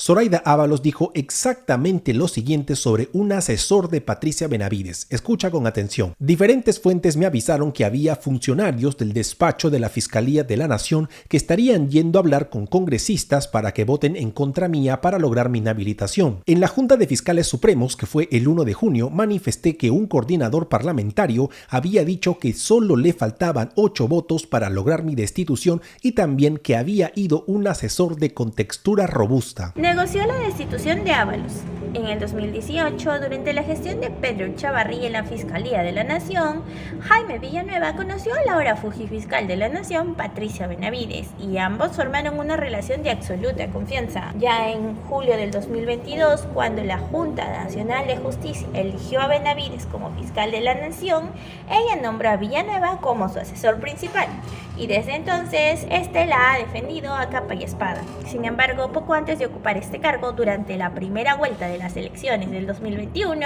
Zoraida Ábalos dijo exactamente lo siguiente sobre un asesor de Patricia Benavides. Escucha con atención. Diferentes fuentes me avisaron que había funcionarios del despacho de la Fiscalía de la Nación que estarían yendo a hablar con congresistas para que voten en contra mía para lograr mi inhabilitación. En la Junta de Fiscales Supremos, que fue el 1 de junio, manifesté que un coordinador parlamentario había dicho que solo le faltaban 8 votos para lograr mi destitución y también que había ido un asesor de contextura robusta. Negoció la destitución de Ábalos. En el 2018, durante la gestión de Pedro Chávarri en la Fiscalía de la Nación, Jaime Villanueva conoció a la ahora fujifiscal de la Nación, Patricia Benavides, y ambos formaron una relación de absoluta confianza. Ya en julio del 2022, cuando la Junta Nacional de Justicia eligió a Benavides como fiscal de la Nación, ella nombró a Villanueva como su asesor principal, y desde entonces este la ha defendido a capa y espada. Sin embargo, poco antes de ocupar este cargo, durante la primera vuelta de las elecciones del 2021,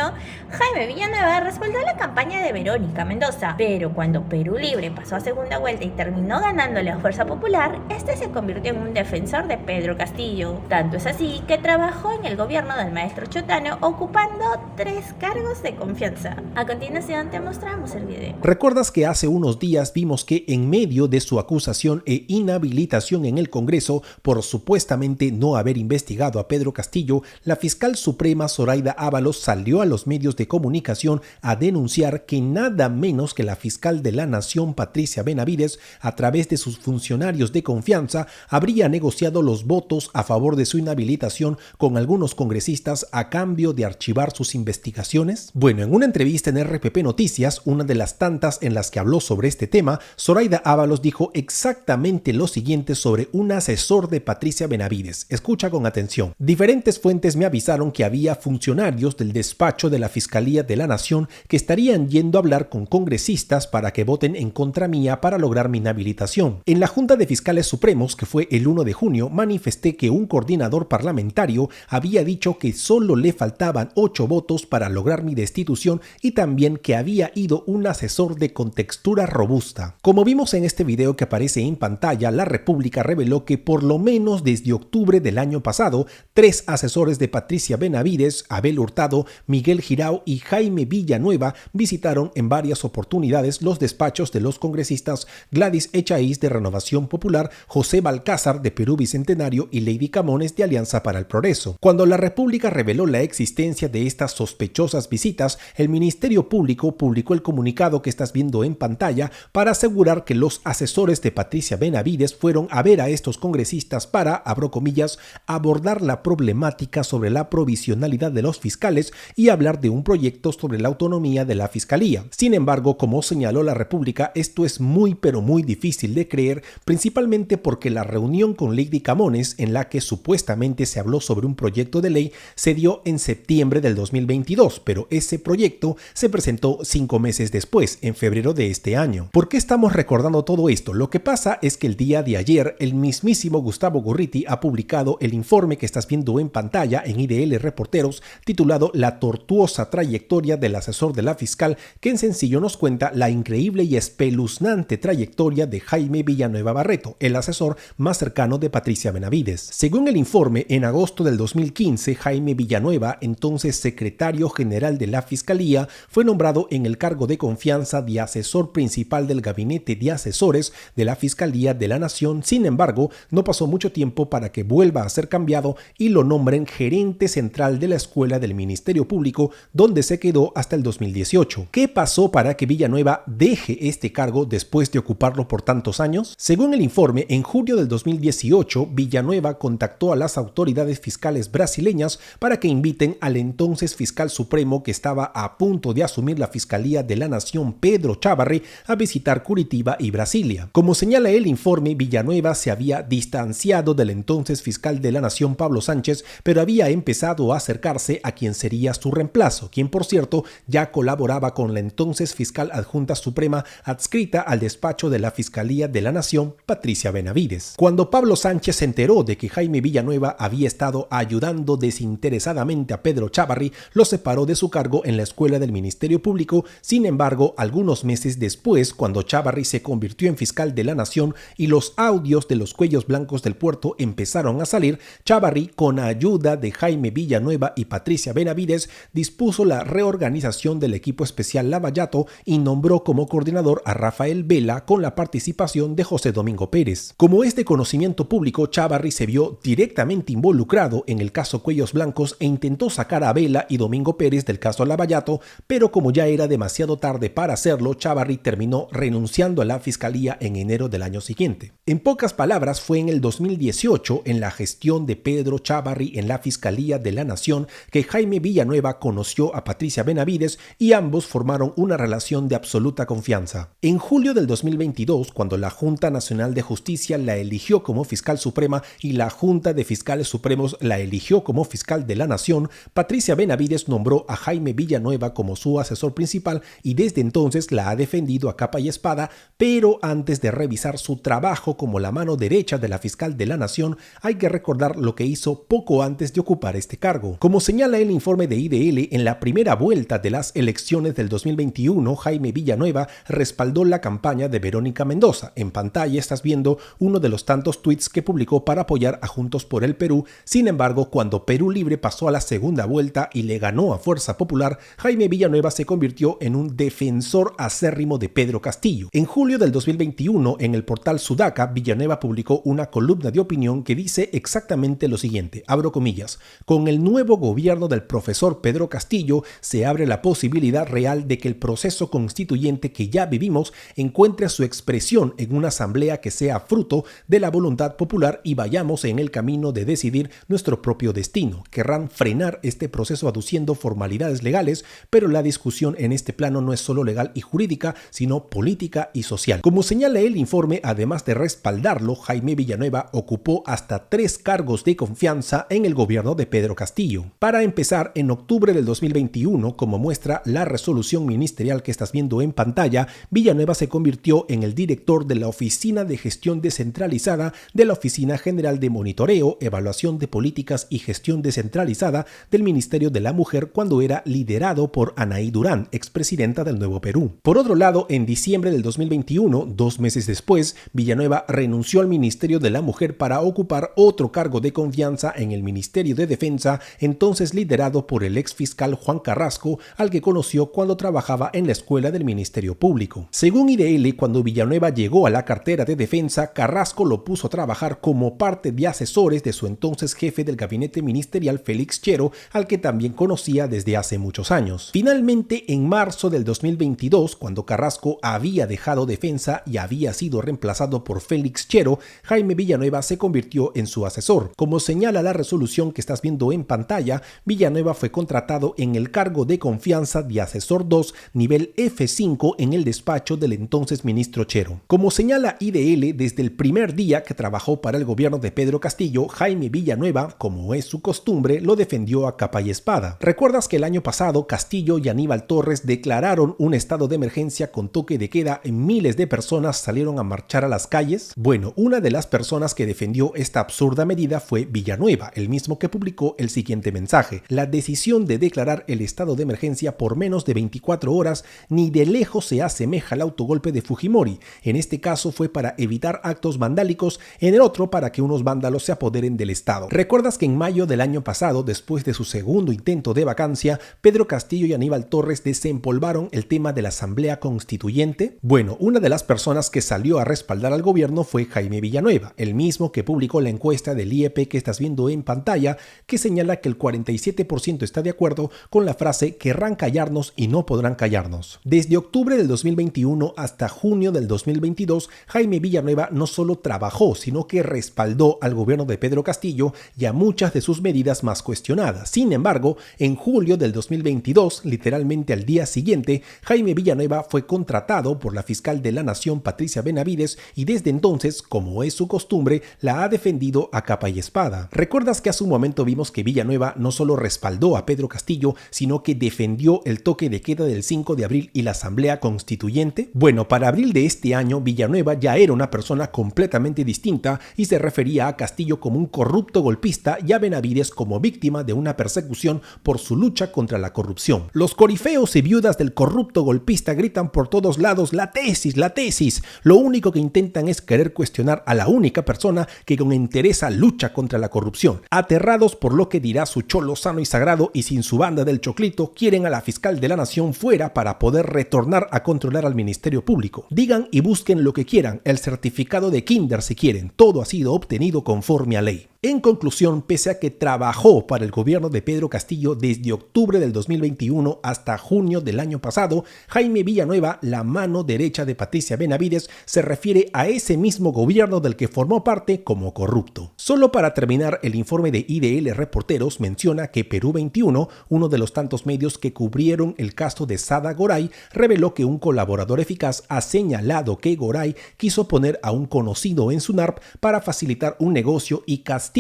Jaime Villanueva respaldó la campaña de Verónica Mendoza, pero cuando Perú Libre pasó a segunda vuelta y terminó ganándole a Fuerza Popular, este se convirtió en un defensor de Pedro Castillo. Tanto es así que trabajó en el gobierno del maestro Chotano, ocupando 3 cargos de confianza. A continuación te mostramos el video. ¿Recuerdas que hace unos días vimos que en medio de su acusación e inhabilitación en el Congreso por supuestamente no haber investigado a Pedro Castillo, la fiscal suprema Zoraida Ábalos salió a los medios de comunicación a denunciar que nada menos que la fiscal de la Nación, Patricia Benavides, a través de sus funcionarios de confianza, habría negociado los votos a favor de su inhabilitación con algunos congresistas a cambio de archivar sus investigaciones? Bueno, en una entrevista en RPP Noticias, una de las tantas en las que habló sobre este tema, Zoraida Ábalos dijo exactamente lo siguiente sobre un asesor de Patricia Benavides. Escucha con atención. Diferentes fuentes me avisaron que había funcionarios del despacho de la Fiscalía de la Nación que estarían yendo a hablar con congresistas para que voten en contra mía para lograr mi inhabilitación. En la Junta de Fiscales Supremos, que fue el 1 de junio, manifesté que un coordinador parlamentario había dicho que solo le faltaban 8 votos para lograr mi destitución y también que había ido un asesor de contextura robusta. Como vimos en este video que aparece en pantalla, la República reveló que por lo menos desde octubre del año pasado, 3 asesores de Patricia Benavides, Abel Hurtado, Miguel Girao y Jaime Villanueva visitaron en varias oportunidades los despachos de los congresistas Gladys Echaíz de Renovación Popular, José Balcázar de Perú Bicentenario y Lady Camones de Alianza para el Progreso. Cuando la República reveló la existencia de estas sospechosas visitas, el Ministerio Público publicó el comunicado que estás viendo en pantalla para asegurar que los asesores de Patricia Benavides fueron a ver a estos congresistas para, abro comillas, abordar la problemática sobre la provisionalidad de los fiscales y hablar de un proyecto sobre la autonomía de la Fiscalía. Sin embargo, como señaló la República, esto es muy pero muy difícil de creer, principalmente porque la reunión con Lady Camones, en la que supuestamente se habló sobre un proyecto de ley, se dio en septiembre del 2022, pero ese proyecto se presentó 5 meses después, en febrero de este año. ¿Por qué estamos recordando todo esto? Lo que pasa es que el día de ayer, el mismísimo Gustavo Gurriti ha publicado el informe que estás viendo en pantalla en IDL Reporteros, titulado La tortuosa trayectoria del asesor de la fiscal, que en sencillo nos cuenta la increíble y espeluznante trayectoria de Jaime Villanueva Barreto, el asesor más cercano de Patricia Benavides. Según el informe, en agosto del 2015, Jaime Villanueva, entonces secretario general de la Fiscalía, fue nombrado en el cargo de confianza de asesor principal del gabinete de asesores de la Fiscalía de la Nación. Sin embargo, no pasó mucho tiempo para que vuelva a ser cambiado y lo nombren gerente central de la Escuela del Ministerio Público, donde se quedó hasta el 2018. ¿Qué pasó para que Villanueva deje este cargo después de ocuparlo por tantos años? Según el informe, en julio del 2018, Villanueva contactó a las autoridades fiscales brasileñas para que inviten al entonces fiscal supremo que estaba a punto de asumir la Fiscalía de la Nación, Pedro Chávarri, a visitar Curitiba y Brasilia. Como señala el informe, Villanueva se había distanciado del entonces fiscal de la Nación, Pablo Sánchez, pero había empezado a acercarse a quien sería su reemplazo, quien por cierto ya colaboraba con la entonces fiscal adjunta suprema adscrita al despacho de la Fiscalía de la Nación, Patricia Benavides. Cuando Pablo Sánchez se enteró de que Jaime Villanueva había estado ayudando desinteresadamente a Pedro Chávarri, lo separó de su cargo en la escuela del Ministerio Público. Sin embargo, algunos meses después, cuando Chávarri se convirtió en fiscal de la Nación y los audios de los cuellos blancos del puerto empezaron a salir, Chávarri, con ayuda de Jaime Villanueva y Patricia Benavides, dispuso la reorganización del equipo especial Lavallato y nombró como coordinador a Rafael Vela con la participación de José Domingo Pérez. Como es de conocimiento público, Chávarri se vio directamente involucrado en el caso Cuellos Blancos e intentó sacar a Vela y Domingo Pérez del caso Lavallato, pero como ya era demasiado tarde para hacerlo, Chávarri terminó renunciando a la fiscalía en enero del año siguiente. En pocas palabras, fue en el 2018, en la gestión de Pedro Chávarri en la Fiscalía de la Nación, que Jaime Villanueva conoció a Patricia Benavides y ambos formaron una relación de absoluta confianza. En julio del 2022, cuando la Junta Nacional de Justicia la eligió como fiscal suprema y la Junta de Fiscales Supremos la eligió como fiscal de la Nación, Patricia Benavides nombró a Jaime Villanueva como su asesor principal y desde entonces la ha defendido a capa y espada, pero antes de revisar su trabajo como la mano derecha de la fiscal de la Nación, hay que recordar lo que hizo poco antes de ocupar este cargo. Como señala el informe de IDL, en la primera vuelta de las elecciones del 2021, Jaime Villanueva respaldó la campaña de Verónica Mendoza. En pantalla estás viendo uno de los tantos tweets que publicó para apoyar a Juntos por el Perú. Sin embargo, cuando Perú Libre pasó a la segunda vuelta y le ganó a Fuerza Popular, Jaime Villanueva se convirtió en un defensor acérrimo de Pedro Castillo. En julio del 2021, en el portal Sudaca, Villanueva publicó una columna de opinión que dice exactamente lo siguiente, abro comillas: con el nuevo gobierno del profesor Pedro Castillo se abre la posibilidad real de que el proceso constituyente que ya vivimos encuentre su expresión en una asamblea que sea fruto de la voluntad popular y vayamos en el camino de decidir nuestro propio destino. Querrán frenar este proceso aduciendo formalidades legales, pero la discusión en este plano no es solo legal y jurídica, sino política y social. Como señala el informe, además de respaldarlo, Jaime Villanueva ocupó hasta 3 cargos de confianza en el gobierno de Pedro Castillo. Para empezar, en octubre del 2021, como muestra la resolución ministerial que estás viendo en pantalla, Villanueva se convirtió en el director de la Oficina de Gestión Descentralizada de la Oficina General de Monitoreo, Evaluación de Políticas y Gestión Descentralizada del Ministerio de la Mujer cuando era liderado por Anaí Durán, expresidenta del Nuevo Perú. Por otro lado, en diciembre del 2021, 2 meses después, Villanueva renunció al Ministerio de la Mujer para ocupar otro cargo de confianza en el Ministerio de Defensa, entonces liderado por el ex fiscal Juan Carrasco, al que conoció cuando trabajaba en la escuela del Ministerio Público. Según IDL, cuando Villanueva llegó a la cartera de Defensa, Carrasco lo puso a trabajar como parte de asesores de su entonces jefe del gabinete ministerial Félix Chero, al que también conocía desde hace muchos años. Finalmente, en marzo del 2022, cuando Carrasco había dejado Defensa y había sido reemplazado por Félix Chero, Jaime Villanueva se convirtió en su asesor. Como señala la resolución que estás viendo en pantalla, Villanueva fue contratado en el cargo de confianza de asesor 2, nivel F5 en el despacho del entonces ministro Chero. Como señala IDL, desde el primer día que trabajó para el gobierno de Pedro Castillo, Jaime Villanueva, como es su costumbre, lo defendió a capa y espada. ¿Recuerdas que el año pasado Castillo y Aníbal Torres declararon un estado de emergencia con toque de queda y miles de personas salieron a marchar a las calles? Bueno, una de las personas que defendió esta absurda medida fue Villanueva, el mismo que publicó el siguiente mensaje: la decisión de declarar el estado de emergencia por menos de 24 horas ni de lejos se asemeja al autogolpe de Fujimori. En este caso fue para evitar actos vandálicos, en el otro para que unos vándalos se apoderen del Estado. ¿Recuerdas que en mayo del año pasado, después de su segundo intento de vacancia, Pedro Castillo y Aníbal Torres desempolvaron el tema de la Asamblea Constituyente? Bueno, una de las personas que salió a respaldar al gobierno fue Jaime Villanueva, el mismo que publicó la encuesta del IEP que estás viendo en pantalla, que señala que el 47% está de acuerdo con la frase "querrán callarnos y no podrán callarnos". Desde octubre del 2021 hasta junio del 2022, Jaime Villanueva no solo trabajó, sino que respaldó al gobierno de Pedro Castillo y a muchas de sus medidas más cuestionadas. Sin embargo, en julio del 2022, literalmente al día siguiente, Jaime Villanueva fue contratado por la fiscal de la Nación, Patricia Benavides, y desde entonces, como es su costumbre, la ha defendido a capa y espada. ¿Recuerdas que hace un momento vimos que Villanueva Villanueva no solo respaldó a Pedro Castillo, sino que defendió el toque de queda del 5 de abril y la Asamblea Constituyente? Bueno, para abril de este año, Villanueva ya era una persona completamente distinta y se refería a Castillo como un corrupto golpista y a Benavides como víctima de una persecución por su lucha contra la corrupción. Los corifeos y viudas del corrupto golpista gritan por todos lados: la tesis, la tesis. Lo único que intentan es querer cuestionar a la única persona que con entereza lucha contra la corrupción. Aterrados por lo que dirá su cholo sano y sagrado y sin su banda del choclito, quieren a la fiscal de la nación fuera para poder retornar a controlar al Ministerio Público. Digan y busquen lo que quieran, el certificado de kinder si quieren, todo ha sido obtenido conforme a ley. En conclusión, pese a que trabajó para el gobierno de Pedro Castillo desde octubre del 2021 hasta junio del año pasado, Jaime Villanueva, la mano derecha de Patricia Benavides, se refiere a ese mismo gobierno del que formó parte como corrupto. Solo para terminar, el informe de IDL Reporteros menciona que Perú 21, uno de los tantos medios que cubrieron el caso de Sada Goray, reveló que un colaborador eficaz ha señalado que Goray quiso poner a un conocido en SUNARP para facilitar un negocio y Castillo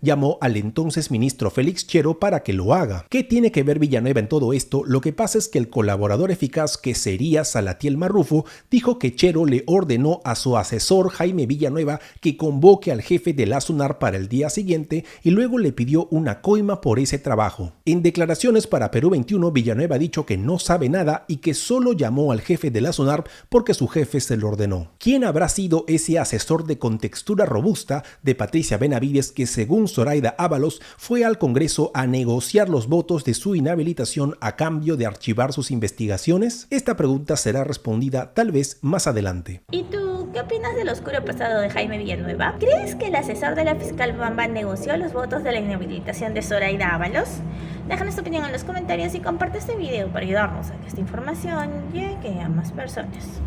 llamó al entonces ministro Félix Chero para que lo haga. ¿Qué tiene que ver Villanueva en todo esto? Lo que pasa es que el colaborador eficaz, que sería Salatiel Marrufo, dijo que Chero le ordenó a su asesor Jaime Villanueva que convoque al jefe de la SUNARP para el día siguiente y luego le pidió una coima por ese trabajo. En declaraciones para Perú 21, Villanueva ha dicho que no sabe nada y que solo llamó al jefe de la SUNARP porque su jefe se lo ordenó. ¿Quién habrá sido ese asesor de contextura robusta de Patricia Benavides que, según Zoraida Ábalos, fue al Congreso a negociar los votos de su inhabilitación a cambio de archivar sus investigaciones? Esta pregunta será respondida tal vez más adelante. ¿Y tú qué opinas del oscuro pasado de Jaime Villanueva? ¿Crees que el asesor de la fiscal Bamba negoció los votos de la inhabilitación de Zoraida Ábalos? Déjanos tu opinión en los comentarios y comparte este video para ayudarnos a que esta información llegue a más personas.